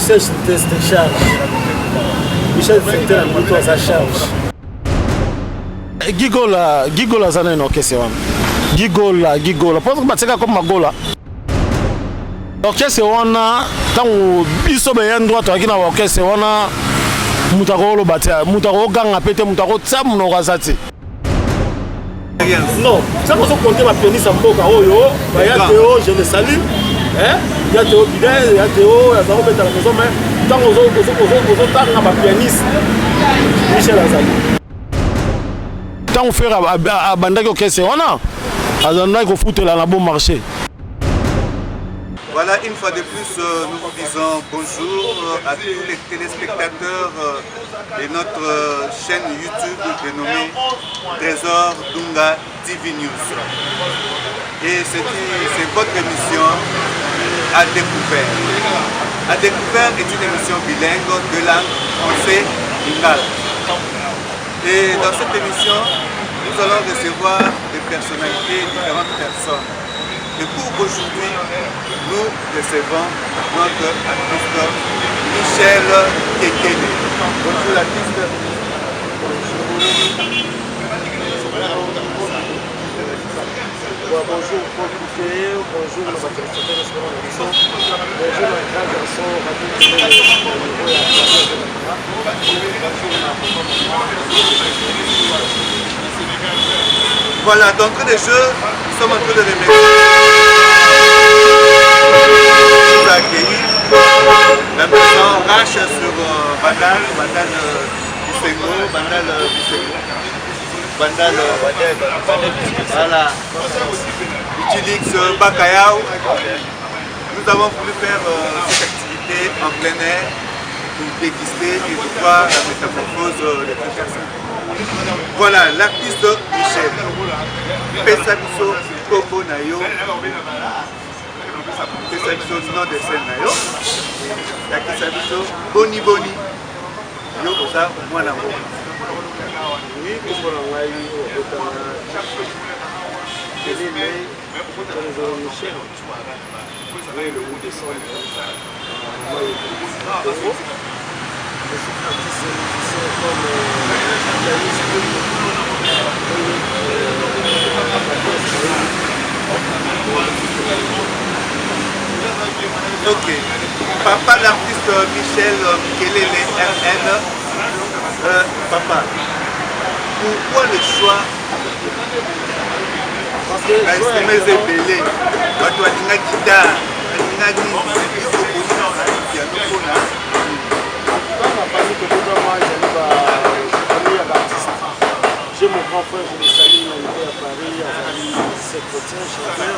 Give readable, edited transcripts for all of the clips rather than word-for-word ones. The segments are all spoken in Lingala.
sèche de charge. Michel Fenter, moto à sa charge. Gigola zana ino kese wana. Gigola. Parce que batseka comme magola. Orchestre wana tango biso be yan droit akina orchestre wana mutako lo batia mutako ganga pete mutako tsamu no razati. Non, ça qu'on se compter ma pianiste en boca oyo, bah ya Théo, je le salue. Hein? Ya Théo Bidel, ya Théo, ya Zaro mettre à la maison mais tant qu'on tanga ma pianiste Michel Azali. Tant on fait à bandaki orchestre wana azanda ko foutela na bon marché. Voilà, une fois de plus, nous vous disons bonjour à tous les téléspectateurs de notre chaîne YouTube dénommée Trésor Dunga TV News. Et c'est votre émission À Découvert. À Découvert est une émission bilingue de langue français lingala. Et dans cette émission, nous allons recevoir des personnalités, différentes personnes. Et pour aujourd'hui, nous recevons notre artiste Michel Kekele. Bonjour l'artiste. Bonjour Paul Bouquet, bonjour les téléspectateurs de l'émission, bonjour les grands garçons, Voilà, d'entrée de jeu, nous sommes en train de remercier pour accueillir la maison Rache sur Bandal Bisengo, voilà, Utilix Bakayao. Nous avons voulu faire cette activité en plein air pour déguster et de voir la métamorphose des personnes. Voilà, l'artiste Michel. Pesabiso Kombo Nayo. Pesabiso nom de scène Nayo. Pesabiso Boni Boni. Yo Osa Mwanango. Oui, pour la Michel. Oui, le bout de son. Je suis artiste musicien comme ok. Papa l'artiste Michel Kelele RN. Papa, pourquoi le choix? parce que mes ébélés, tu as une guitare, j'ai mon grand frère, je le salue, il était à Paris, à Paris, c'est chrétien, chanteur,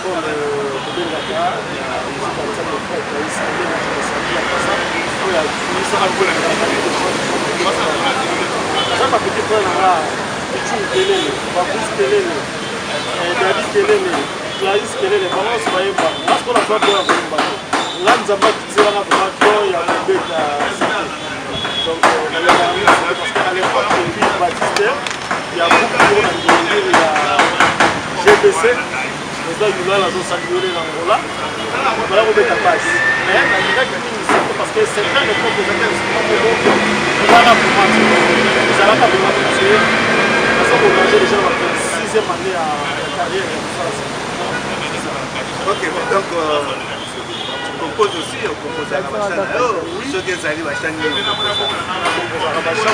comme Bébé Laka, il a aussi dans le de frère, il a salé, je le salue, après ça, il a fini ça, il a ma petite frère là, Pichou Kelele, Babous Kelele, David Kelele, Clarisse Kelele, vraiment, c'est pas un pas. Parce qu'on a pas de la là, nous avons dit là, il y a un bête à donc, parce qu'à l'époque, il y a Baptiste, il y a beaucoup de gens qui ont dit, il y a GBC, les gars, ils ont salué l'Angola, voilà, on met ta passe. Mais il y a des gens parce que c'est vrai, les pauvres gens, ils sont pas là pour mentir. Ils sont là pas pour mentir. Parce qu'on a déjà la 6e année à la carrière. Ok, donc, on compose aussi, on compose à la machine. Ceux qui sont allés à la machine, on compose à la machine.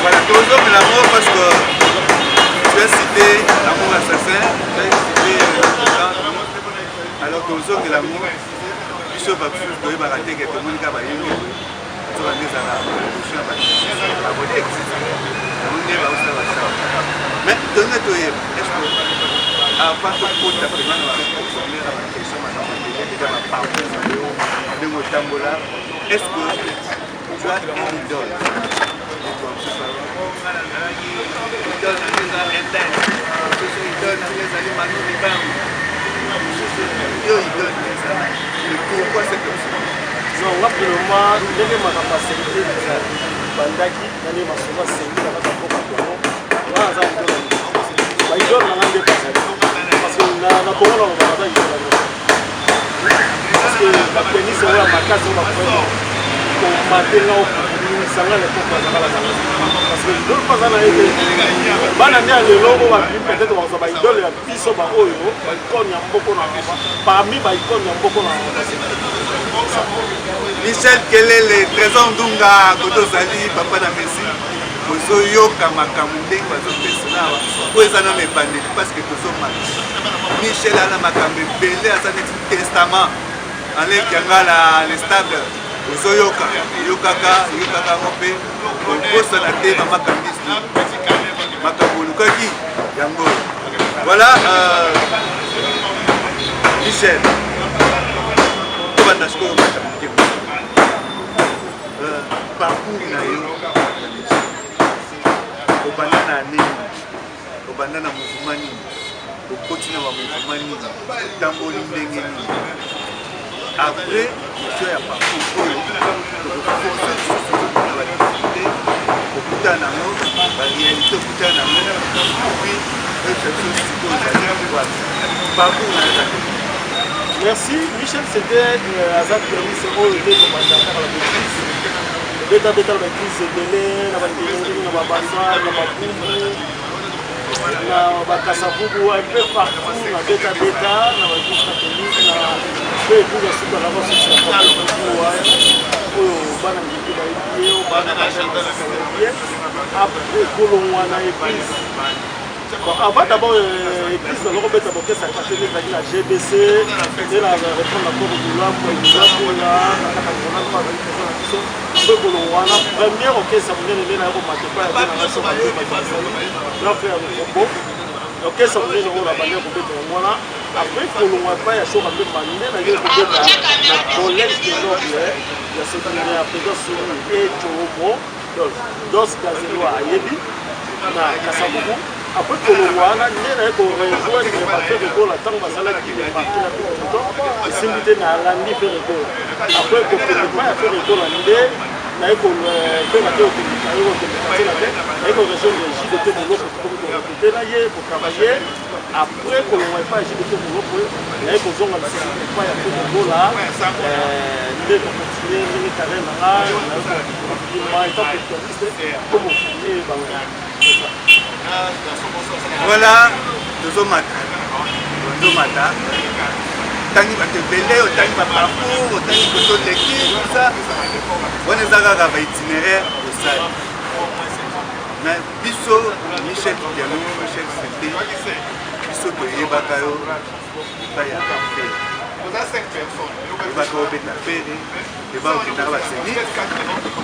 Voilà, toujours de l'amour parce que tu as cité l'amour assassin, tu as cité alors toujours de l'amour, puisque tu peux pas rater que tout le monde a baillé. Tu vas dire à la bouche, mais donnez-toi, est-ce que avant de prendre ta première question, est-ce que tu as une idole? Le Pourquoi cette option? Donc là, pour le moment, dès que ma capacité bandaki, dans les massons, c'est une parce que na Congo na baza idole parce que la tennis est la makasi on va prendre pour matenga au sanga le pour baza la parce que idole pas na été bana ndia lelo ko ba peut-être on va idole ya biso ba oyo ba ikonya mboko na parmi ba ikonya mboko na Michel Kelele Trésor Ndunga Koto Zali papa na Messi ozoyoka makambo ndenge bazopesa nawa po eza nano ebandeli parce que tozomaka Michel ana makambo ebele aza neti testament aleki yanga na stable ozoyokaka ngo mpe okosana te bamakambisi makambo olukaki yango voilà Michel tobanda sikoyo mata moke parcours na yo obanda na nini obanda na mouvement nini okoti na bamouvement nini otamboli ndenge nini après question ya parcours oyo tokoforce lisusu na badifficulté okutana nango baréalité okutana nango puis exception sikoyo ozali wana parcours na ezali. Merci Michel, c'était Azad Permis oyo te komandaka la maîtrise beta la maîtrise ebele na bandeli na babasa na babubu na bakasabubu un peu partout na beta na baéglise catholique na mpe ebuka suka na basosi na babubu oyo bana ngeki bayebi ye bana baye après kolongwa na église. Avant d'abord, l'église de l'Europe a sa catégorie de la GBC, et la réforme de la Cour du Lam, la première orchestre, ça venait de l'Europe, l'orchestre venait de la bannière pour mettre au moins. Après, pour le moins, il y a chaud à peu près, il y a le collège de l'Europe, il y a ce qui est appelé et Tchoumo, Dos Gazelo à Yebi, na Kasabubu. Après que le roi a rejoindre les bateaux de Gaulle, tant que ça a été marqué à tout le temps, et s'inviter à l'année faire de Gaulle. Après que le roi a fait de Gaulle en idée, il a fait la théorie, il a fait la tête, il a fait les JDT de l'eau pour travailler. Après que le roi a fait JDT de l'eau, il a fait besoin de la sécurité, il a fait de Gaulle là, il a continué, il a carré là, il a été spécialiste, comme on dit, voilà tozomata tangi bato ebele otangi baparcours otangi kotoleki ça wana eza kaka baitinéraire osali na biso Michel Piano Michel Sete biso toyebaka yo epai ya fere oyebaka obeta fere eba okendaka baseni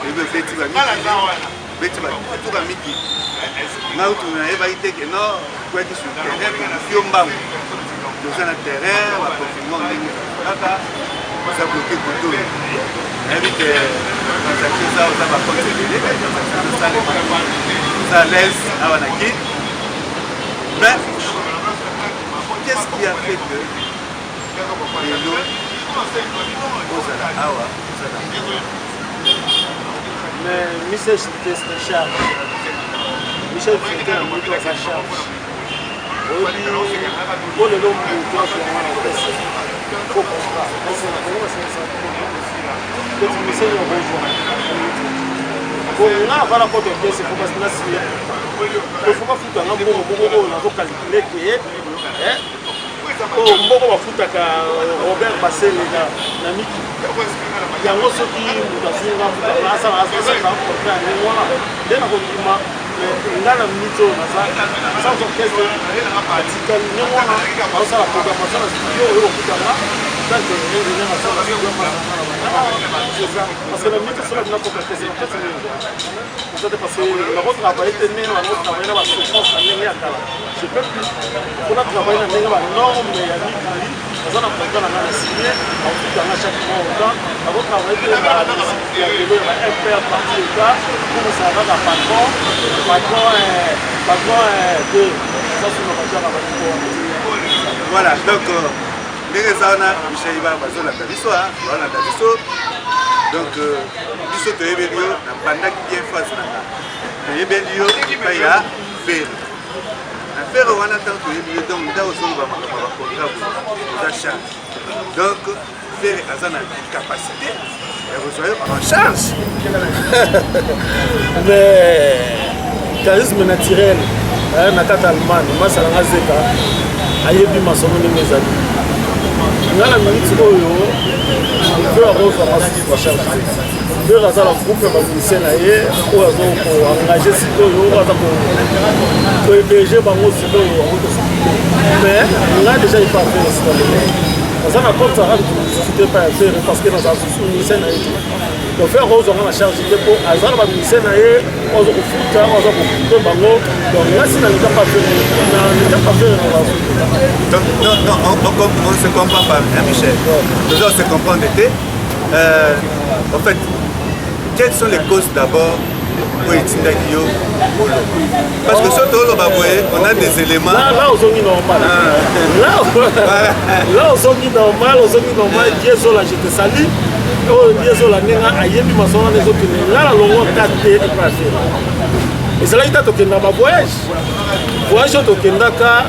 ebe obeti bamiki batuka miki ngai tu nayebaki te ke no kwaki sur terrain kofi yo mbangu toza na terrain baconfinement ndenge kaka oza bloke koto nayebi ke transaction eza oza bakonte ebele osalema oza à l'aise awa na ki mais qu'est-ce qui a fait que lelo ozala awa ozala mais Michel c'était charge. Michel c'était un peu à sa charge. Pour le long du temps, il faut comprendre. Michel nous rejoint. Pour nous, avant la porte de pièce, il faut pas se lasser. Il ne faut pas foutre un bon, on a calculé que mboko bafutaka Robert Bassel na miki yango soki mutasunga mutaka asala portrait ndenge wana nde nakondima nga na minute oyo naza sans orchestre atikali ndenge wana aosala programmation na studio oyo okutanga tanke ndenge nasala studio parce que la minute sola bina kokakrese na kese ndenge peut-être parce que nakotravaille te ndenge nakotravaille na basouffrance na ndenge ya kala je peux plus mpona travaille na ndenge banorme ya mikili aza na programme nanga na signé akokutanga chaque mois autant nakotravaille te ya lelo ya ba-impr parti état pour osala kaka patron de ça sur le rajara baniko voilà donc ndenge eza wana Michel bazolanda biso balanda biso donc biso toyebeli yo na bandaki bien face na nga toyebeli yo epai ya fere na fere wana ntango toyebeli yo donc nda ozoloba makambo ya bacontrable oza charge donc fere aza na capacité ya kozwa yo en charge mais charisme naturel na kati Allemagne masalanga zeka ayebi masomo ndenge ezali nga na minute oyo mpe akozwanga susu bacharge mpe aza na groupe ya bamusicien na ye oyo aza koengage sikoyo oyo aza kohéberge bango sikoyo bango tosukite mais nga déjà epa affaire esitale aza na contrat de pas faire parce que dans un musicien na ye donc faire ozwanga na charge te mpo aza na bamusicien na ye oza kofuta oza kokupe bango donc nga si naleka pas faire non, on se comprend pas, hein, Michel. Déjà, on se comprend d'été. En fait, quelles sont les causes d'abord pour Itindakio? Parce que surtout, on a des éléments. Là, on est normal. Là, on est normal. Dieu, je te salue. Dieu, la ayebi masona les autres. Là, la longue 4T est passée. Et c'est là qu'il y a un voyage. Voyage au Kendaka.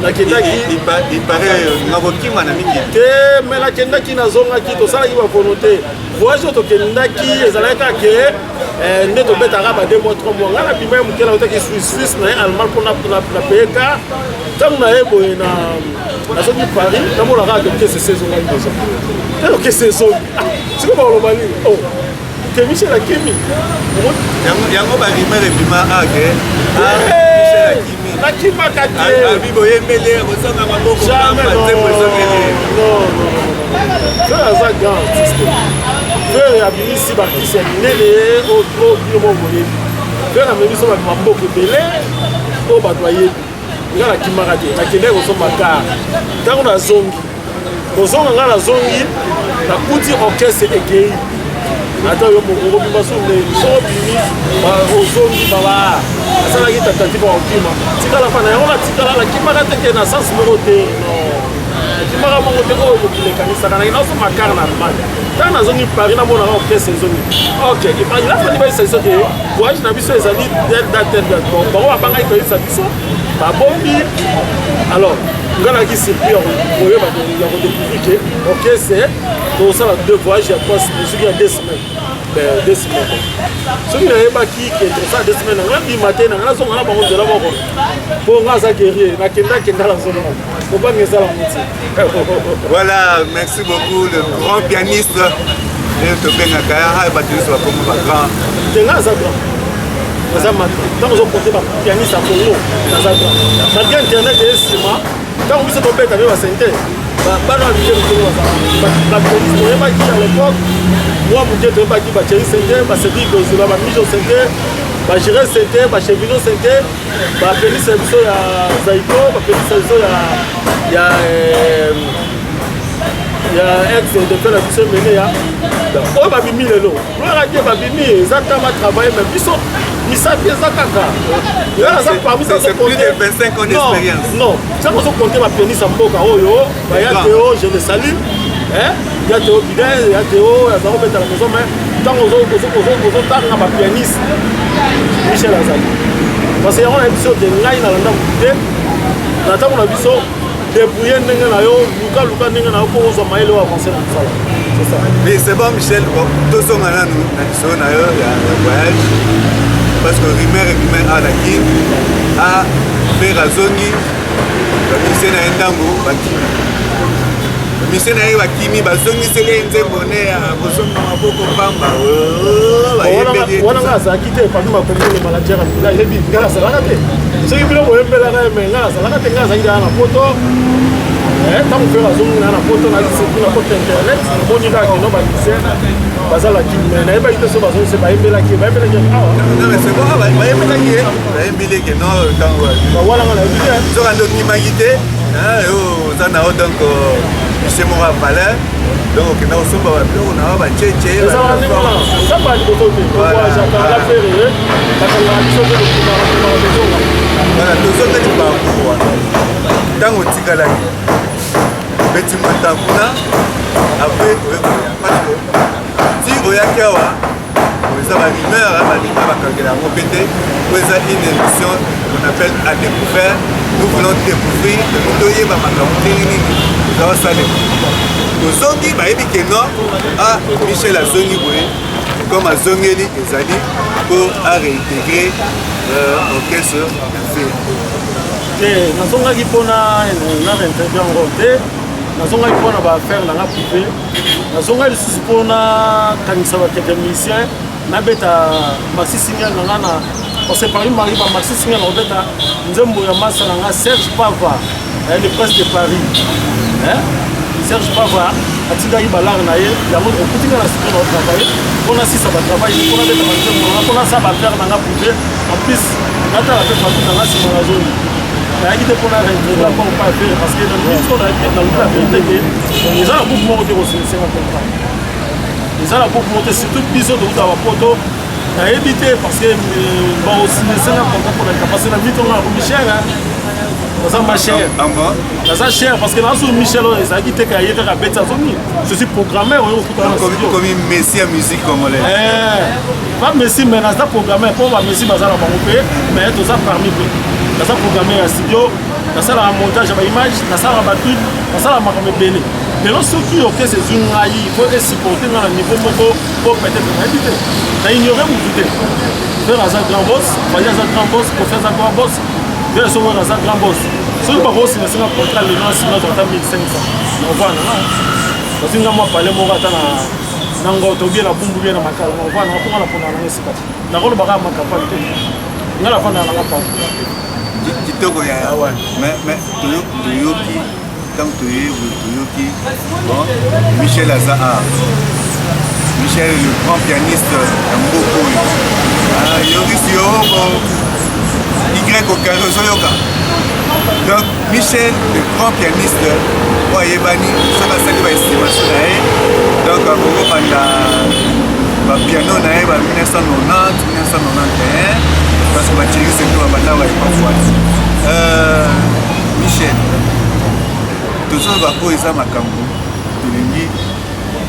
Il paraît Nabokima Namiki. Mais la Kendaki n'a zonga qui to sala iba volonté. Voyage au Kendaki ezalaka ke ne to beta raba 2 mois 3 mois. Ngala bima mukela otaki Suisse na allemand pour la PK. Tant na ebo na zone Paris, na mo la ra que c'est saison là ibo. Alors que c'est saison. C'est comme on le oh. Que Michel Akimi. Yango ba rimere bima ake. Michel Akimi. Nakima kate. Abibo yemele osanga maboko kama tembo ezokele. Non. Ça ça grand système. Faire abisi ba kisi nele o bino moye. Faire amemi so ba maboko belé o ba doyer. Ngala kimaka te. Nakende ko so maka. Tango na zongi. Kozonga ngala zongi na kuti orchestre ekei. Attends, yo moko bimba sunde so bimi ba ozongi baba asala ki tentative en kima tikala fana yo la tikala la kima ka teke na sens moko te non kima ka moko te ko bokile kanisa kana ina so makar na mal tant na zongi Paris na mona ok c'est zongi ok il a fallu ça c'est que voyage na biso ezali date bon ba banga ko isa biso ba bombi alors ngana ki surpris oyo ba ya ko découvrir ok c'est donc ça la deux voyages à quoi c'est 2 semaines. 2 semaines. Ce qui est baki qui est ça 2 semaines. On a dit matin, on a son on a pas de la mort. Pour on a ça guerrier, na kenda la zone. Faut pas me ça la moitié. Voilà, merci beaucoup le grand pianiste de Tobena Kaya et Baptiste soit comme grand. Tenga ça grand. Ça maintenant. Quand on porter ba pianiste à Congo, ça grand. Malgré internet et cinéma, quand on veut se tomber avec la santé. Bana bije mtoro ba police mo yeba ki à l'époque moi mon dieu ba ki ba chéri c'était ba sedi ko zula ba mijo c'était ba gérer c'était ba chevino c'était ba police biso ya Zaiko ba police biso ya ex de faire la biso mené ya o ba bimi lelo gloire à Dieu ba bimi exactement travailler mais biso misa pieza kaka c'est plus de 25 ans d'expérience. Non, ça nous a compté ma pénis en boca. Oh yo, il y a Théo, je le salue. Il y a Théo Bidel, il y a Théo, il y a Zaro Bête à la maison, mais tant qu'on a ma pianiste, Michel Azali. Parce qu'il y a une émission de Ngaï dans la dame. La table on a vu ça, débrouiller Nengenayo, Luka Nengenayo pour aux hommes à avancer comme ça. C'est ça. Mais c'est bon, Michel, tous sont là, nous, il y a un voyage. Parce que Rimer et Rimer à la King a fait la zone la mission à Ndango Bakimi. La mission à Bakimi, Bazongi c'est les Nzembonné à Bozonga Maboko Pamba. On a ça quitté par nous ma première manager là il est dit grâce à la raté. Ce qui veut dire que la mais grâce à la raté grâce à la photo. Tant que la zone na photo na c'est la photo internet, on dit là que non ba bazala qui mais na ba ite so bazone c'est ba embela qui ba embela qui non mais c'est bon ba embela qui ba embela qui non quand voilà on a dit so rando qui magité yo za na donc c'est mon valeur donc na so ba na ba cheche ça ba ni boto te quoi j'attends la faire parce que la mission de voilà tout ça ni ba quoi tant au tigala beti matakuna après parce que si oyaki awa eza barumeur balinga bakangela yango mpe te po eza une émission qu'on appelle à découvert. Nous voulons découvrir toyeba makambo ndenge nini eza kosalema tozongi bayebi ke non Michel azongi boye comme azongeli ezali pour réintégrer orchestre ya fere te nazongaki mpona na réintégrer yango te nazongaki mpona baaffaire nanga privé nazongaki lisusu mpona kanisa batécnicien nabeta Maxi Signal nanga na parce que Paris Marie Maxi Signal nabeta nzembo ya masa nanga Serge Pava le prince de Paris Serge Pava atindaki balare na ye yango okutika na studio na travailler mpona sisa batravail mpona beta banzembo nanga mpona sa baaffaire nanga privé en plus natala mpe famille nanga nsima na zoni nayaki te mpona réintégrer encore pas faire parce que dans la vérité ke eza na buku moko te kosilisenga contrat eza na buku moko te surtout biso tokuta bapoto nayebi te parce que bakosilisenga contrat mpona parce que na mitonga na Michel naza ma cher naza cher parce que nazo Michel oyo ezalaki te ka ye kaka beti azongi je suis programmeur oyo okutana na studio comme messi ya musique congolaise pas messi mais naza programmeur mpo bamessi baza na bango mpe mais toza parmi mpe naza programmeur ya studio nasalaka montage ya baimage nasalaka batwit nasalaka makambo ebele lelo soki orchestre ezwi ngai fo esupporte nga na niveau moko po peut-être nayebi te na ignore mutu te fer aza grand boss bali aza grand boss kofi aza grand boss ver soko aza grand boss soki bakosinasinga contrat lelo nasina ata 1500 novana basinga mwa pale moko ata na ngo tobie na bumbu bie na makala novana naponga na pona nanga esika nakolobaka makampane te nga na fanda nanga pa kitoko ya mais toyoki tant toyoki bon Michel aza Michel le grand pianiste ya mboka oyo yokisi yo Y okaro ozoyoka donc Michel le grand pianiste oyo ayebani soki asali baestimation na ye donc akokobanda bapiano na ye ba 1990-1991 parce que batirisi to babanda baepafwati Michel tozoyoka po eza makambo tolingi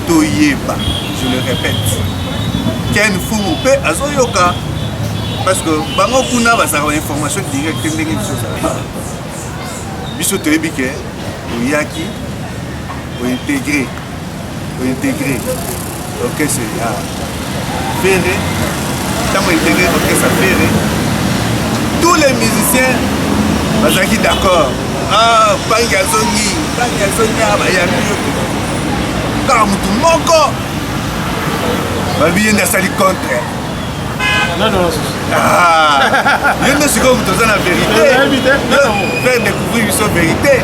toyeba je le répète Ken Fumu mpe azoyoka parce que bango kuna bazalaka bainformation directe ndenge biso ozalaka biso toyebi ke oyaki ointégré orchestre ya fere ntango intégré orchestre ya fere tous les musiciens bazalaki d'accord bangi azongi bayambi yo kaka mutu moko babi ye nde asali contre yo nde sikoyo moto oza na vérité faire découvrir biso vérité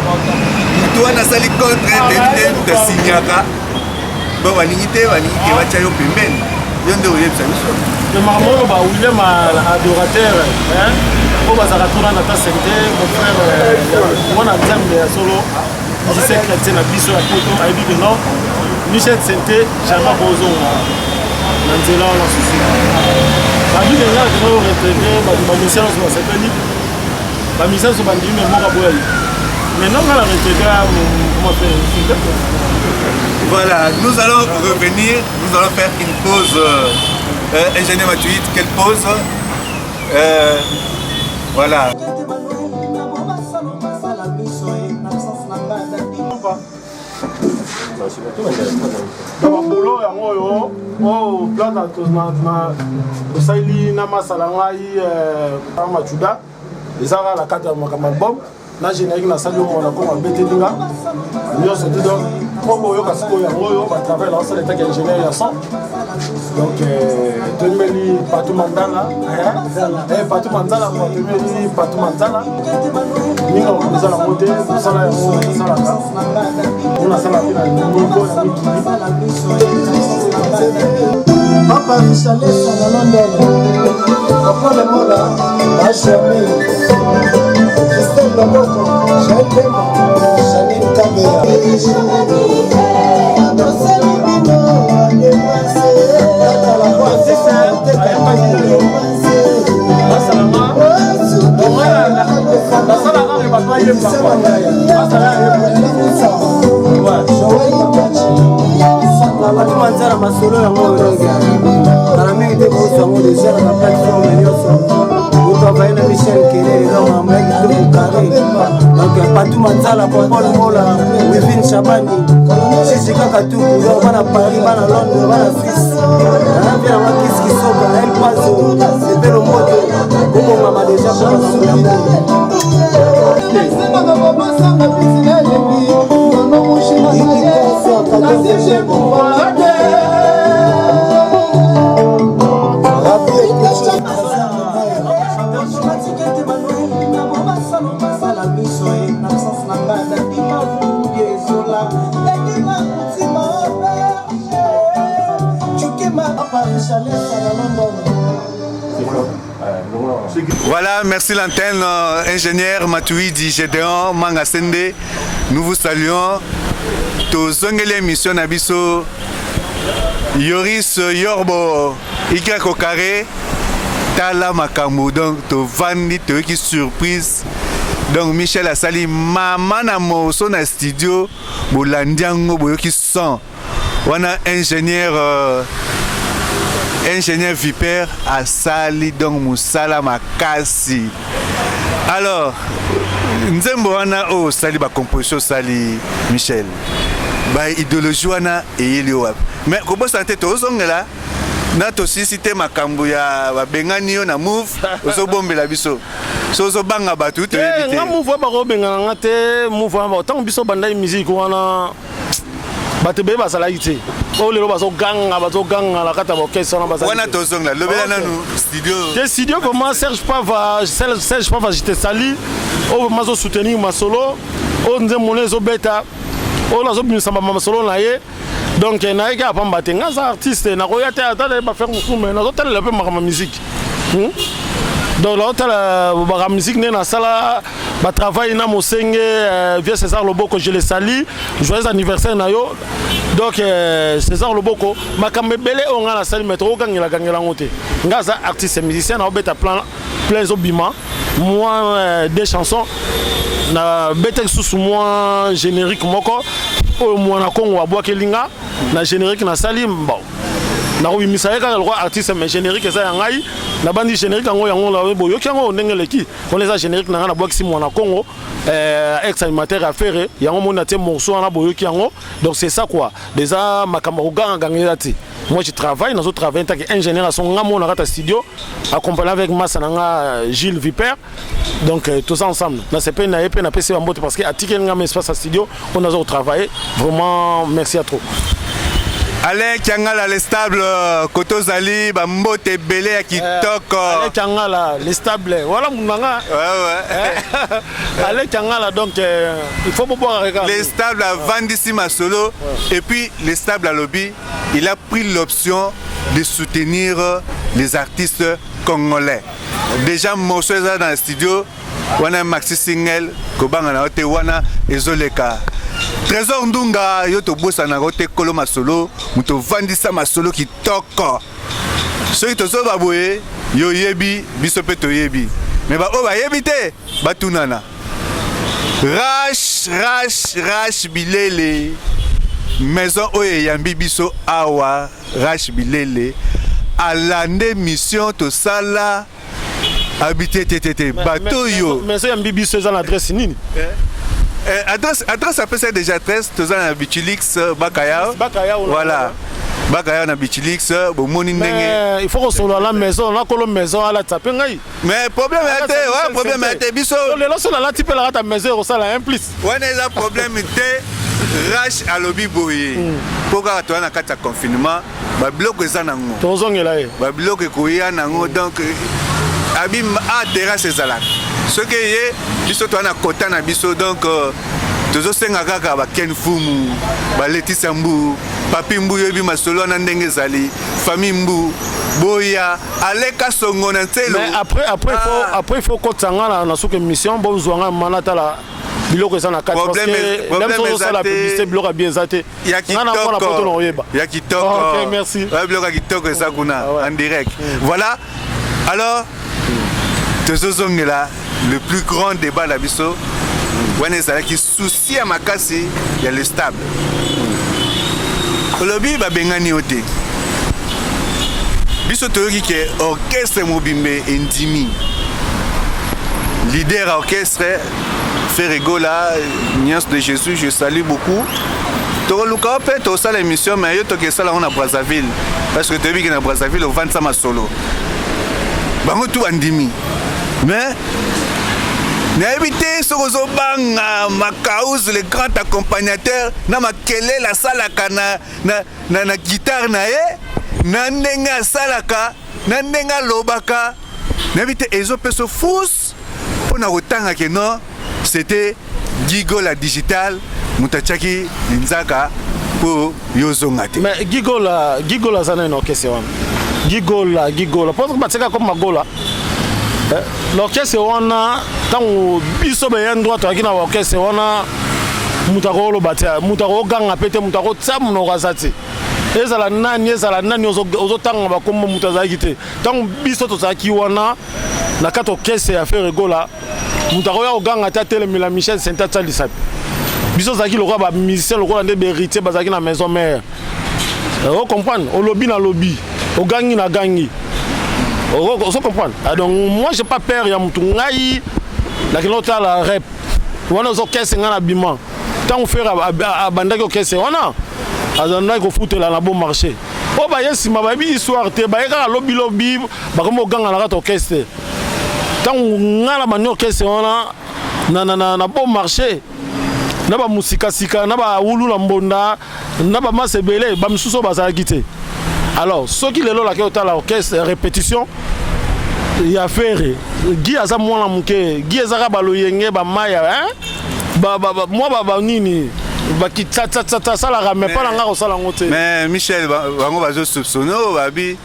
moto wana asali contre te moto asignaka bo balingi te batya yo pembeni yo nde oyebisa biso makambo oyo bawilliam adorateur po bazalaka tuna na ta sente mon frère mwana nzambe ya solo musicien chrétien na biso ya poto ayebi ke non Michel Sente jamais bozonga na nzela wana susi babile nga oyo retraité bamisien nyonso basepeli bamisien nyonso bandimi me moko boyali maintenant nga na retraité comment faire. Voilà, nous allons revenir, nous allons faire une pause. Ingénieur Matuid, quelle pause? Voilà. bolo yango oyo o plata tosaleli na masala ngai machuda ezaka na kati ya makambo album na générique nasali oyo na koma betelinga nyonso te donc po boyoka sikoyo yango oyo batravaille naosala etaki ingénieur ya son donc tomeli Patou Mandala Patou Mandala tomeli Patou Mandala minga kozala yango te kosala yango tosalaka onasala mpe na niveau ya mikili Papa Richalesa na London Apole Mola Bachami Christelle Loboko Chantema Chanine Kabea Basala Alain Michel Kélé, l'homme mec de carré. Donc Patou Manzala, Paul Mola, Wevin Chabani, Jessica Katou, Bana Paris, Bana Londres, Bana Suisse. On a bien la qui s'ouvre, El Poiso, c'est le mot. Comment m'a déjà Voilà, merci l'antenne, ingénieur Matoui dit Gédéon Mangasende. Nous vous saluons. Tozongé l'émission Nabiso Yoris Yorbo Ikrako Carré Tala Makamou. Donc, to vandi, to qui surprise. Donc, Michel Asali, maman na moso na studio, Bolandiango, Boyoki son. On a ingénieur. Ingénieur Viper à Sali, donc Moussala Makasi. Alors, Nzembo wana o Sali ba composition Sali Michel. Ba idéologie wana et Elio. Mais comment ça te tozongela? Na to cité makambo ya ba bengani yo na move, ozo bombela biso. Sozo banga batu te éviter. Na move ba ko benganga te, move ba tant biso banda musique wana. Bate be basala ite. O lelo bazo ganga la kata orchestre na basala. Wana tozongla lobela nanu studio. Des studio comment Serge Pava j'étais sali. O mazo soutenir ma solo. O nze monezo beta. O la zo bimisa ma solo na ye. Donc na eka pamba te nga artiste na ko yata ata ba faire musume na zo tele le pe ma musique. Donc la musique n'est pas sala, ba travail na mosenge vieux César Loboko je le salue, joyeux anniversaire na yo. Donc César Loboko makambe belé on a la salle métro gangela ngote. Ngaza artiste musicien na obeta plein zobima. Moi des chansons na beta sous moi générique moko moi na Congo aboa kelinga na générique na salim bon. Na oui misayeka le roi artiste mais générique ça ngai na bandi générique ngo yango la boyo kango ndengele ki on les a générique na na boxi mo na Congo ex animateur affaire yango mona te morceau na boyo kango donc c'est ça quoi déjà makamaruga ngangati moi je travaille dans un travail en tant qu'ingénieur à son ngamo na rata studio accompagné avec Massananga Gilles Viper donc tout ça ensemble na c'est pas na épée na PC mbote parce que à ticket ngam espace studio on a travaillé vraiment merci à trop. Alain Kiangala, les stables, Koto Zali, Bambote Belé à Kitoko. Alain Kiangala, les stables, voilà mon manga. Ouais. Alain Kiangala, donc il faut pouvoir regarder. Les stables à Vandissima Solo, et puis les stables à Lobby, il a pris l'option de soutenir les artistes congolais. Déjà, mon soeur dans le studio, on a Maxi Singel, Kobanga Wana et Zoleka. Trésor Ndunga, yoto bossa na rote kolo masolo, muto vandisa masolo ki toko. Ceux qui sont baboué, yo yebi, biso pe to yebi. Mais ba o ba yebi te, ba tunana. Rash bilele. Maison oye yambi biso awa, Rash bilele. Alande mission to sala. Habité tétété, bateau yo. Maison yambi biso za l'adresse nini? Adresse après c'est déjà adresse, tu as un Bichilix, Bakaya. Voilà. Bakaya na Bichilix, bon moni ndenge. Il faut qu'on soit à la maison, là qu'on maison à la taper ngai. Mais problème est problème est biso. Le lorsque la type la ta maison au sala un plus. Ouais, le problème était Rash à lobby boy. Pourquoi tu as un cas de confinement, ba bloc ça nango. Tozongela e. Ba bloc ko ya nango donc abim a terrasse ezalaka. Ce qui est, biso to na kota na biso donc tozo senga kaka ba Ken Fumu, ba Laetitia Mbu, Papi Mbu yebi masolo na ndenge zali, famille Mbu, Boya, Aleka Songo na tselo. Mais après il faut kotanga na souke mission bon zwanga manata la biloko eza na kati parce que même si on la publicité biloko bien zate. Ya kitoko. Ya kitoko. OK, merci. Ouais, biloko kitoko ça kuna en direct. Voilà. Alors le plus grand débat de la biso, qui soucie à Makasi, il y a le stable. Le lobby va bengani ote. Biso toyoki ke orchestre mobimbe endimi. leader orchestre, Ferregola, Nias de Jésus, je salue beaucoup. Toluka peut aussi l'émission, mais yo toke ça là on a Brazzaville parce que tu as vu que na Brazzaville au 20 sama solo. Bango tout andimi. Mais n'a évité ce que banga Makaouz le grand accompagnateur na makele la salaka na guitare na e na ndenga salaka na ndenga lobaka n'a évité ezo peso fous pour na rotanga que non c'était Gigo la digital mutachaki Nzaka pour yozongate. Mais Gigola ça n'est orchestre wana. Gigola parce que batseka comme Magola. L'orchestre wana tango biso be endroit to na orchestre wana mutako lo batia mutako ganga pete mutako tsamu no kasati. Ezala nani ozo tanga ba kombo mutazaki te. Tango biso to zaki wana na kato orchestre ya Ferregola mutako ya oganga ta telemela Michel Senta Lisap. Biso zaki lokwa ba musicien lokwa nde héritier bazaki na maison mère. On comprend, au lobby na lobby, au gangi na gangi. On comprend. Donc moi j'ai pas peur ya mutu ngai la kinota la rep. Wana zo kesse ngana bima. Tant on fait abanda ko kesse wana. Azana ko foutela na bon marché. O ba yesi mababi histoire te ba eka lobby ba ko mo ganga na to kesse. Tant ngala manyo kesse wana na bon marché. Na ba musika sika na ba wulu la mbonda na ba masebele ba msuso ba za gité. Alors ceux qui le la ke otala orchestre répétition il y a faire Guy aza mwana muke Guy ezaka baloyenge ba maya hein moi ba nini ba ki tata sala ga mais pas la ngako sala ngote. Mais Michel bango bazo soupçonner babi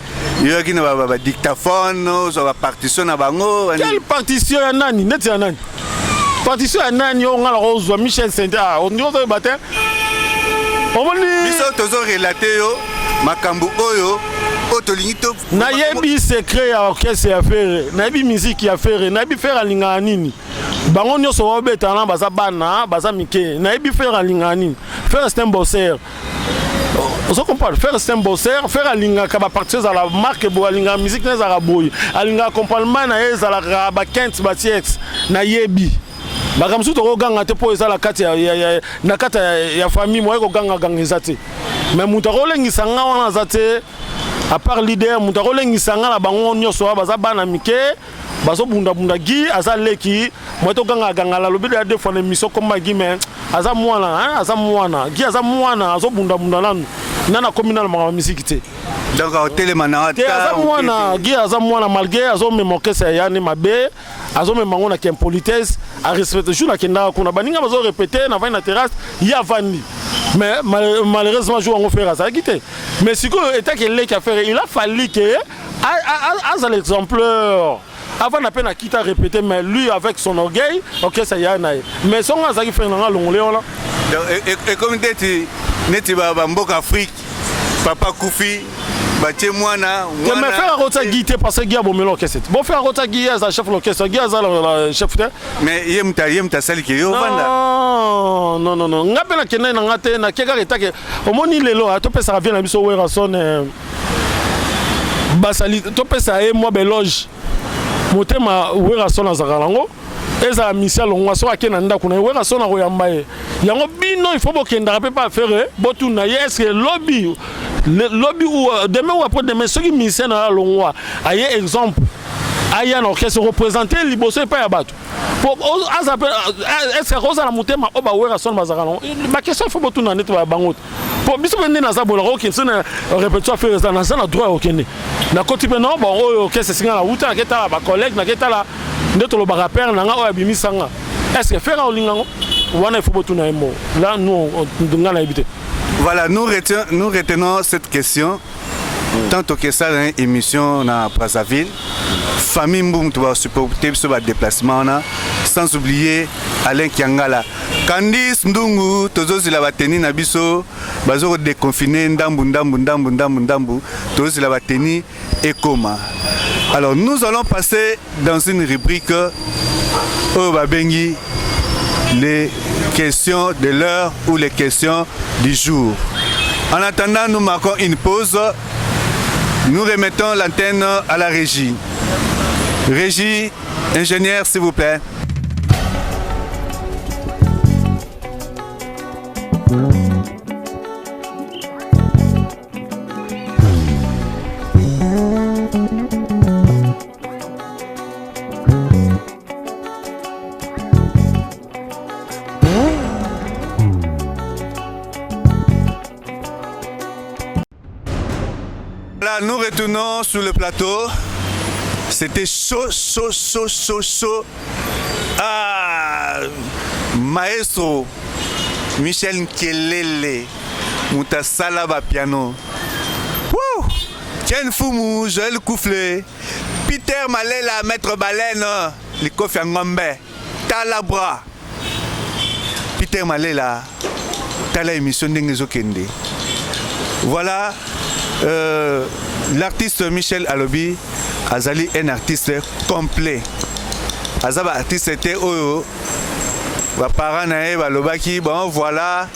yo ki na ba dictaphone zo ba partition na bango. Quelle partition ya nani net ya nani? Partition ya nani yo ngala ko Michel Senta on dit au matin. Biso tozo relater yo makambu oyo otolinito na yebi secret ya orchestre ya faire na yebi musique ya faire na yebi faire alinga nini bango nyoso obeta na baza bana baza mike na yebi faire alinga nini faire c'est un bosseur on comprend faire c'est un bosseur faire alinga ka ba partir za la marque bo alinga musique na za boy alinga accompagnement na eza la ba kent ba tx na yebi bakamsu to ganga te po eza la kati ya na kati ya famille mo ko ganga ezate mais mutako lengisa nga wana zate à part leader mutako lengisa nga la bango nyoso baza bana mike bazo bunda gi aza leki mo to ganga la lobi de fois émission comme gi mais aza mwana gi aza mwana azo bunda nanu nana communal ma musique te donc au télémana aza mwana malgré azo memoke ça yani mabe azo memango na politesse à respecter jour na kenda kuna baninga bazo répéter na na terrasse ya vandi mais malheureusement jour on fait ça quitter mais si que était que les qui a fait il a fallu que à l'exempleur avant la peine à quitter répéter mais lui avec son orgueil OK ça y a mais son azaki fait na longolé là et comme tu neti ba mboka Afrique papa Koufi batie mwana mais faire rota guité parce que Guy a bomelo orchestre bon faire rota Guy as chef l'orchestre Guy as la chef mais yemta sali ke yo vanda non ngape na kena na ngate na keka retake omoni lelo to pesa vient na biso wera son basali to pesa e moi beloge motema wera son azakalango eza Michel ngwa so akena ndako na wera son na koyamba ye yango bino il faut bokenda pe pas faire botuna est-ce que lobby ou demain ou après demain ceux qui misent dans la longwa aye exemple aya un orchestre représenter liboso pas ya bato pour est-ce que rosa la motema oba wera son bazakano ma question faut botuna net ba bangot pour biso bende na zabola ko sona répétition faire ça na droit okene na koti pe non bon orchestre singa la uta na keta ba collègue na keta la ndeto lo ba rapper na nga o bimisanga est-ce que faire olingango wana il faut botuna mo là nous ngana éviter. Voilà, nous retenons cette question. Tant que ça, dans l'émission à Brazzaville, famille Mboum, tu vas supporter ce déplacement, sans oublier Alain Kiangala. Candice Ndungu, tous la bateni Nabiso, bazo déconfiné, ndambu, tous la bateni et coma. Alors, nous allons passer dans une rubrique au Babengi. Les questions de l'heure ou les questions du jour. En attendant, nous marquons une pause. Nous remettons l'antenne à la régie. Régie, Ingénieur, s'il vous plaît. Là, nous retournons sur le plateau. C'était chaud. Ah, maestro Michel Nkelele, Moutassalaba piano. Wouh! Ken Fumu, Joël Kouflé, Peter Malela, Maître Baleine, les Kofi Ngombe, Talabra. Peter Malela, Tala émission d'Engezo Kende. Voilà. L'artiste Michel Alobi Azali un artiste complet. Azaba artiste était Oyo. Ba parents nae ba lobaki bon voilà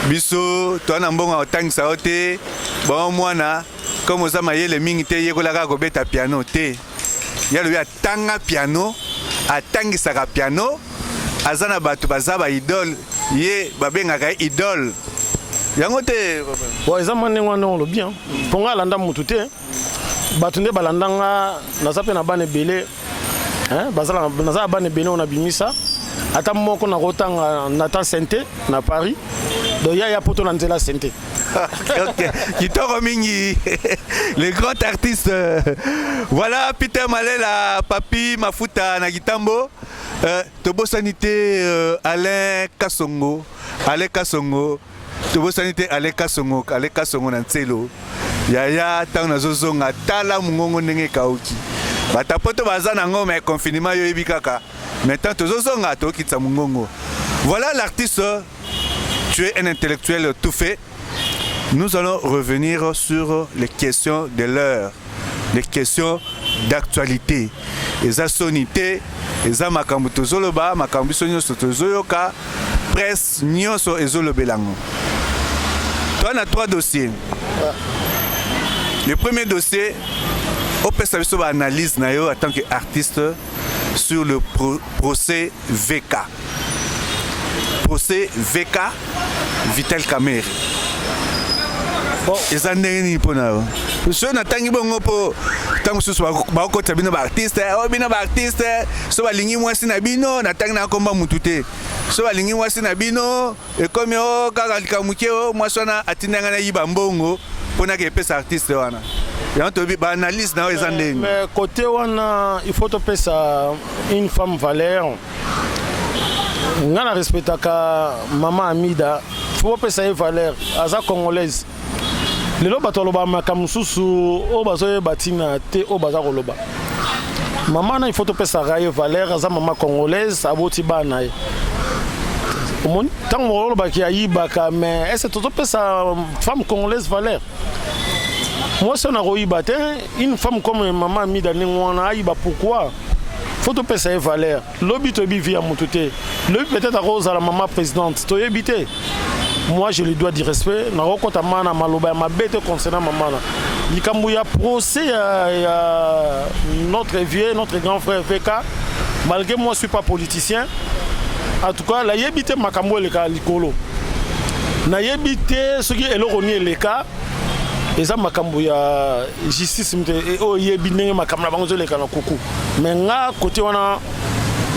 biso to na mbonga otang saote bon mwana comme ça mayele mingi te yekolaka ko beta piano te. Ya lobi atanga piano, atangi saka piano, azana batu bazaba idole, ye babengaka idole. Yango te bon ezama ndenge wana on lo bien ponga landa mutu te batunde balandanga naza pe na bana ebele bazala naza bana ebele on a bimisa ata moko na kotanga Nathan Sente na Paris donc ya poto na nzela Sente. Ok, Kitoko Mingi, les grands artistes. Voilà Peter Malela, Papi Mafuta na Gitambo, Tobo Sanité, Alain Kasongo, Tobo Sanité Alain Kasongo na Ntselo. Yaya tang na zozonga tala mungongo ndenge kauki. Batapoto bazana ngoma confinement yo ebikaka. Maintenant tozozonga to kitsa mungongo. Voilà l'artiste, tu es un intellectuel tout fait. Nous allons revenir sur les questions de l'heure, les questions d'actualité. Eza sonité, eza makambu tozoloba, makambu sonyoso tozoyoka, presse nyonso ezolobelango. Toi, on a 3 dossiers. Le premier dossier, on peut savoir sur l'analyse en tant qu'artiste sur le procès VK. Procès VK, Vital Kamerhe. Bon, ils en ont pour nous. Je n'ai pas bon pour tant que ce soit beaucoup de artistes, artistes, soit ligné moi si nabino, n'attend na combat mutute. Soit ligné moi si nabino, et comme yo kamuke moi sona atinanga na yibambongo pour na que artiste wana. Et on te dit analyse na ils en ont. Mais côté wana, il faut te passer une femme valeur. Ngana respectaka maman Amida, faut passer valeur, aza congolaise. Lelo batoloba makamususu o bazoye batina te o baza koloba mama na il faut to pesa raye valeur aza mama congolaise aboti bana ye omoni tango molo baki ayibaka mais est-ce to pesa femme congolaise valeur moi si on a roiba te une femme comme maman Mida ningwana ayiba pourquoi faut to pesa valeur lobi to bi via mututé lobi peut-être à rose à la maman présidente to yebité. Moi, je lui dois du respect. Je suis concernant maman. Il y a procès à notre vieux, notre grand frère VK. Malgré moi, je ne suis pas politicien. En tout cas, il y a habité Makambo le cas Likolo. Il y a habité ce qui est le cas. Et ça, Makambo, il y a justice. Et il y a habité Makambo le cas Coucou. Mais là, côté on a.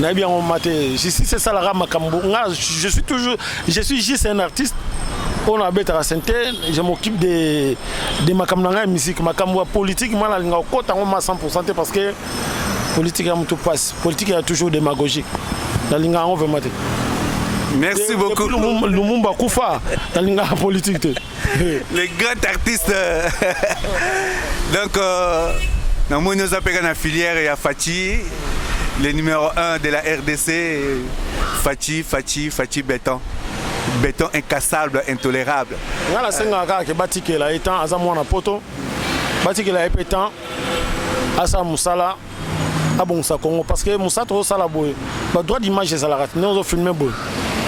Je suis Salara Makambo. Je suis juste un artiste. On a bête à la santé. Je m'occupe de Makamnanga musique. Makambo politique, moi, je suis 100% parce que politique, tout passe. Politique, il y a toujours démagogique. Merci beaucoup. Lumumba Koufa, politique. Les grands artistes. Donc, nous appelons la filière et à Fati. Le numéro 1 de la RDC, Fati Béton. Béton incassable, intolérable. La senga ke batiki la étant azamwana poto. Batiki la étant asa musala abonsa Congo parce que musa to sala boy. Ba droit d'image ça la rate. Nous on filmer boy.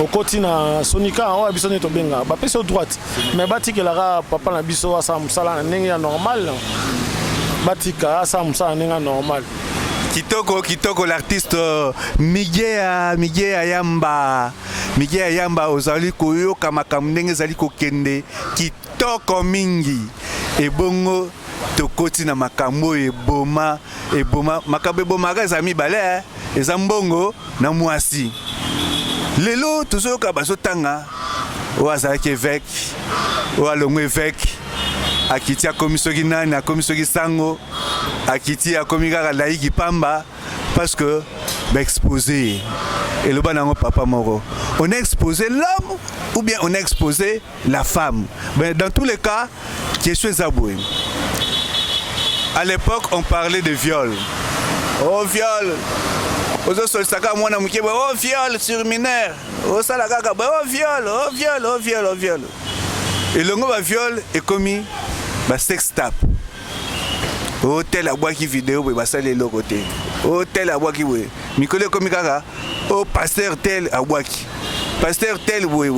Au côté na Sonika on a bisonné to benga. Ba pese droite. Mais batiki la papa na biso asa musala ndenge normal. Batika asa musala ndenge normal. Kitoko l'artiste Miguel Ayamba ozali koyoka makambo ndenge ezali kokende kitoko mingi ebongo tokoti na makambo eboma makambo ebomaka eza mibale eza mbongo na mwasi lelo tozoyoka bazotanga oyo azalaki évêque oyo alongo évêque akiti akomi soki nani akomi soki sango akiti akomi kaka laiki pamba parce que exposé et le banango papa moro on a exposé l'homme ou bien on a exposé la femme. Ben, dans tous les cas question zaboué. À l'époque on parlait de viol. Oh viol oh viol sur mineur oh viol et le mot viol est commis sex tape. Oh tel a bois qui vidéo oui ça les côté. Oh tel a bois qui oui. Mikole comme kaka. Oh pasteur tel a bois qui. Pasteur tel oui.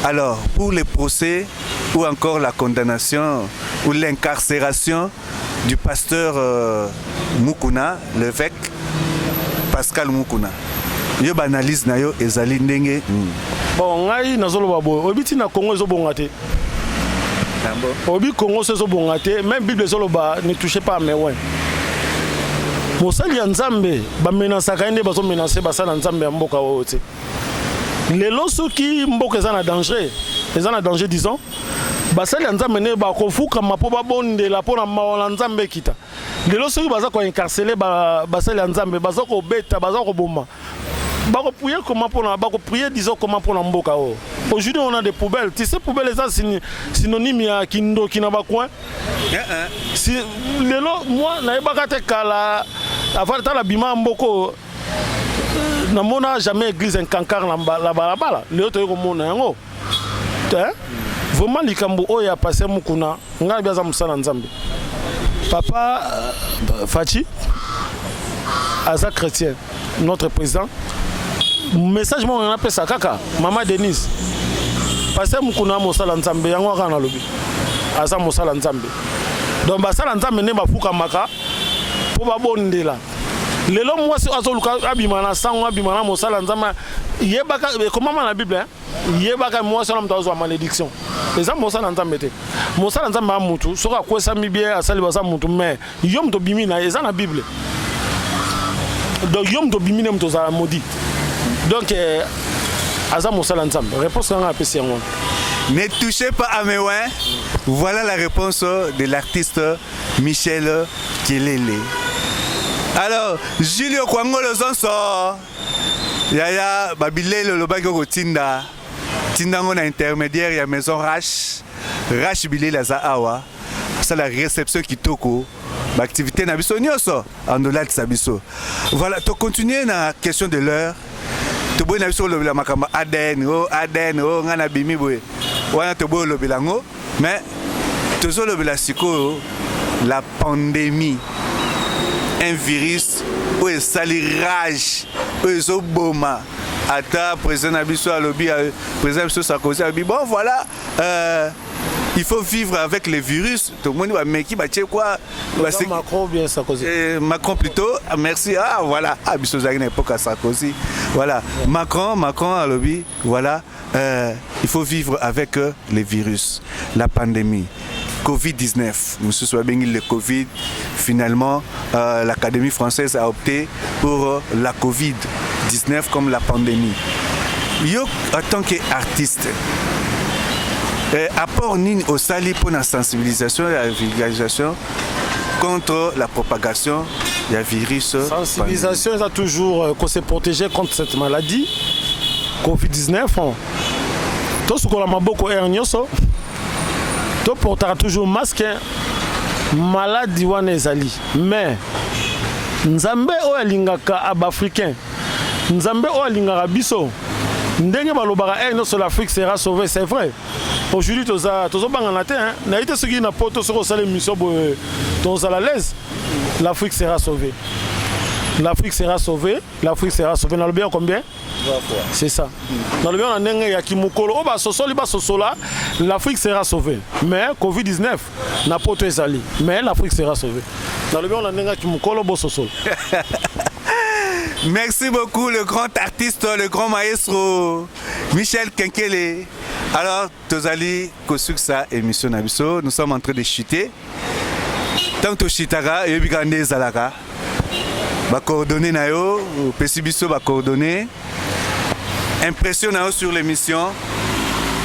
Alors pour les procès ou encore la condamnation ou l'incarcération du pasteur Mukuna, l'évêque Pascal Mukuna. Yo banalise na yo ezali ndenge. Bon ngai nazolo babo obiti na Congo zo bongate. Obi Congo se zo bongate même Bible zo loba ne touchez pas mais ouais. Mosali ya Nzambe ba menasaka inde bazo menacer basala Nzambe ya mboka wote. Lelo soki mboka eza na danger disons. Basali ya Nzambe ne ba kofuka mapo ba bondela pona mawala Nzambe kita. Lelo soki baza ko incarceler basali ya Nzambe baza ko beta baza ko bomba. Bako prier comment pour bako prier disons comment pour mboka o. Aujourd'hui on a des poubelles. Tu sais poubelles ça synonyme ya kindo kina ba coin. Si lelo moi na ebaka te kala avant ta la bima mboko na mona jamais église en cancard la balabala. Lelo to ko mona yango. Vraiment likambo o ya passé mukuna nga biaza musana Nzambe. Papa Fachi Asa chrétien notre président message mon on appelle ça kaka maman Denise passé mukuna mosala Nzambe yango kana lobi Asa mosala Nzambe donc basala Nzambe ne bafuka maka po babondela lelo mwasi azoluka abimana sango abimana mosala Nzambe yebaka comment na Bible yebaka mwasi na mtazo wa malédiction eza mosala Nzambe te mosala Nzambe a mutu soka kwesa mibie asali basa mutu mais yom to bimina eza na Bible donc yom to bimina mto za maudit donc eza mosala Nzambe réponse nga apesi yango. Ne touchez pas à mes ouins. Voilà la réponse de l'artiste Michel Kelele. Alors, Julio Kwangolo Zonso, Yaya Babilele Lobago Tinda, Tindango na intermédiaire, il y a maison Rash Bilé la Zaawa, c'est la réception qui toko, l'activité na biso nyoso, en dollar sabiso. Voilà, tu continues na question de l'heure. Tu bois na biso le makamba Aden, ngana bimi boy. Wana tu bois le bilango, mais tu zo le bilasiko la pandémie. Un virus où est sali rage, où est boma. Ata président Abisso à lobby, président Abisso Sarkozy a dit bon voilà, il faut vivre avec les virus. Tout le monde va mais qui va dire quoi? Macron bien Sarkozy. Macron plutôt. Merci. Ah voilà. Abisso à une époque à Sarkozy. Voilà. Macron à lobby. Voilà. Il faut vivre avec les virus, la pandémie. Covid-19, monsieur Swabengil, le Covid, finalement, l'Académie française a opté pour la Covid-19 comme la pandémie. Yo, en tant qu'artiste, apport Nini au Sali pour la sensibilisation et la vulgarisation contre la propagation du virus. Sensibilisation, c'est toujours qu'on s'est protégé contre cette maladie, Covid-19. Tout ce qu'on a beaucoup hernios. Tu porteras toujours masque maladie wana ezali mais Nzambe o alingaka abafricain Nzambe o alingaka biso ndenge balobaka sur l'Afrique sera sauvée c'est vrai aujourd'hui toza bangana te na ite soki na poto soko sala mission toza la l'aise l'Afrique sera sauvée. L'Afrique sera sauvée. L'Afrique sera sauvée. Dans le bien combien? C'est ça. Dans le bien, on a l'Afrique sera sauvée. Mais Covid-19 n'a pas été sali. Mais l'Afrique sera sauvée. Merci beaucoup le grand artiste, le grand maestro Michel Kenkele. Alors, Tozali, Kosuksa émission Nabiso, nous sommes en train de chuter. Tant que chitara, et bigande zalaka. Ba coordonner nayo, Pesibiso ba coordonner. Impression nayo sur l'émission.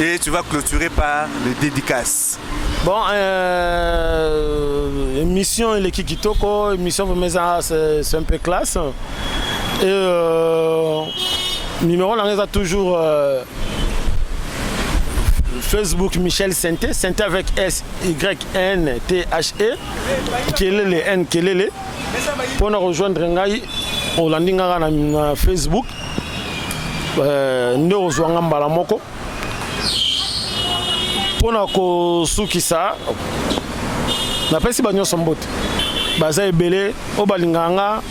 Et tu vas clôturer par les dédicaces. Bon, émission il est Kikitoko, émission c'est un peu classe. Et numéro là on a toujours Facebook Michel Senté, Senté avec S-Y-N-T-H-E, Kelele N Kelele. Pour nous rejoindre ngai, on l'a dit na Facebook. Nous rejoignons Balamoko. Pour nous sukisa, na pesi banyo sombote. Baza ebele, o balinganga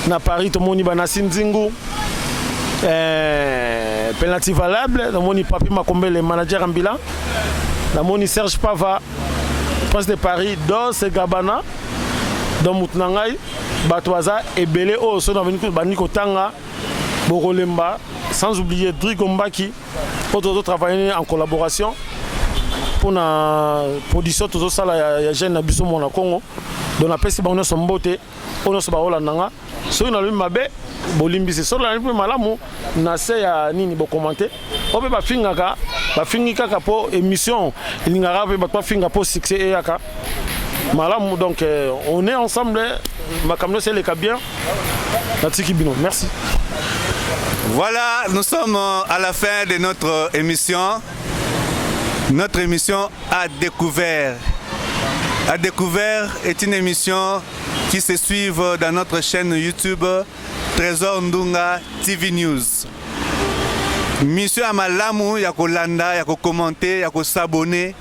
na Paris to moni bana Sinzingu. Penalty valable, na moni Papi Makombe le manager en bilan. Na moni Serge Pava, prince de Paris, Dos Gabana. Dans Moutnangai, Batwaza ebele o so na venu kotanga Bogolemba, sans oublier Drigombaki, autres travailler en collaboration. Pour la production de ça, il y a jeune Abisso Mona Congo. Donc, on a pesi bango son beauté, on se baola nanga. So ina lumi mabe, bolimbi se so la lumi malamu, na se ya nini bo commenter. On peut pas finga ka po émission, il ngara pe ba finga po succès et yaka. Malamu donc on est ensemble, ma camino c'est le cas bien. Merci. Voilà, nous sommes à la fin de notre émission. Notre émission À Découvert. À Découvert est une émission qui se suit dans notre chaîne YouTube Trésor Ndunga TV News. Mission Amalamu, yako landa, yako commenter, yako s'abonner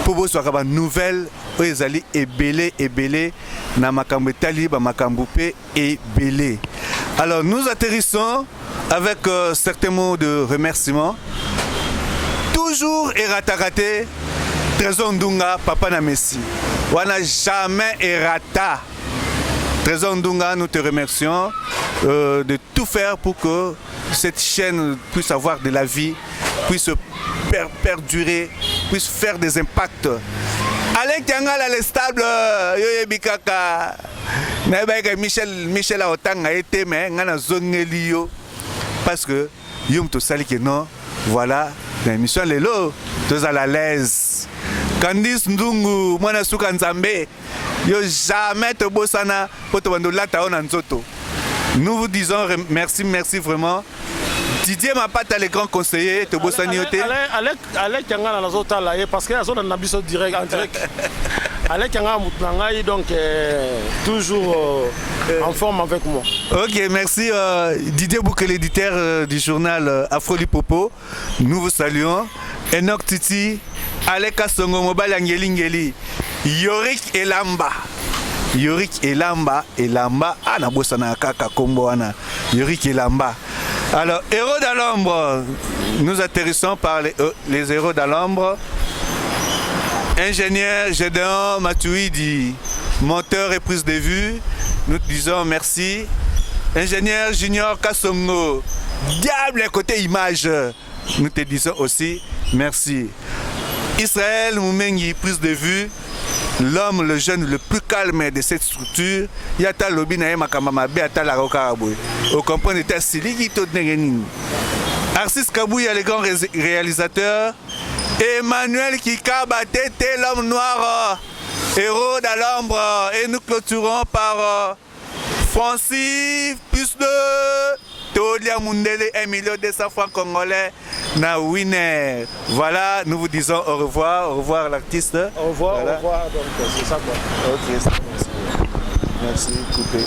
pour vous avoir des nouvelles. Vous allez ebele na makambo tali ba makambo pe ebele. Alors nous atterrissons avec certains mots de remerciement. Toujours errata-raté, Trésor Ndunga, Papa na Messi. On n'a jamais errata. Trésor Ndunga, nous te remercions de tout faire pour que cette chaîne puisse avoir de la vie, puisse perdurer, puisse faire des impacts. Alain Kiangala, le stable, Yoye Bikaka, Michel Aotanga été, mais on a zoné l'io. Parce que, Yom Tosali que non, voilà. L'émission Lelo, tous à la l'aise. Candice Ndungu, Mwana Souka Nzambe, yo jamais te bossana pour te vendre la taon en zoto. Nous vous disons merci vraiment. Didier Mapata, les grands conseillers, te bossani yote. Alec Yanga la zota là, parce que la zone n'a pas direct en direct. Alec Yanga Moutlangaï, donc toujours en forme avec moi. Ok, merci Didier Bouke, l'éditeur du journal Afro-Lipopo. Nous vous saluons. Enoch Titi, Aleka Songo Mobile Ngeli, Yorik Elamba. Yorik Elamba, Ana Bossana Kaka Kombo Ana, Yorik Elamba. Alors, héros dans l'ombre, nous atterrissons par les héros dans l'ombre. Ingénieur Gédéon Matouidi, monteur et prise de vue, nous te disons merci. Ingénieur Junior Kassongo, diable côté image, nous te disons aussi merci. Israël Moumengi, prise de vue, l'homme, le jeune le plus calme de cette structure, Yata Lobi Naema Kamama Beata la Rokaraboué. Au comprenez de Siligi Todnegenin. Arcis Kabouya, les grands réalisateurs. Emmanuel Kikaba Tété, l'homme noir, héros dans l'ombre. Et nous clôturons par Francis, plus de Tolia Mundele, 1 200 000 francs congolais, na winner. Voilà, nous vous disons au revoir l'artiste. Au revoir, voilà. Au revoir, donc c'est ça quoi. Ok, merci. Merci, coupé.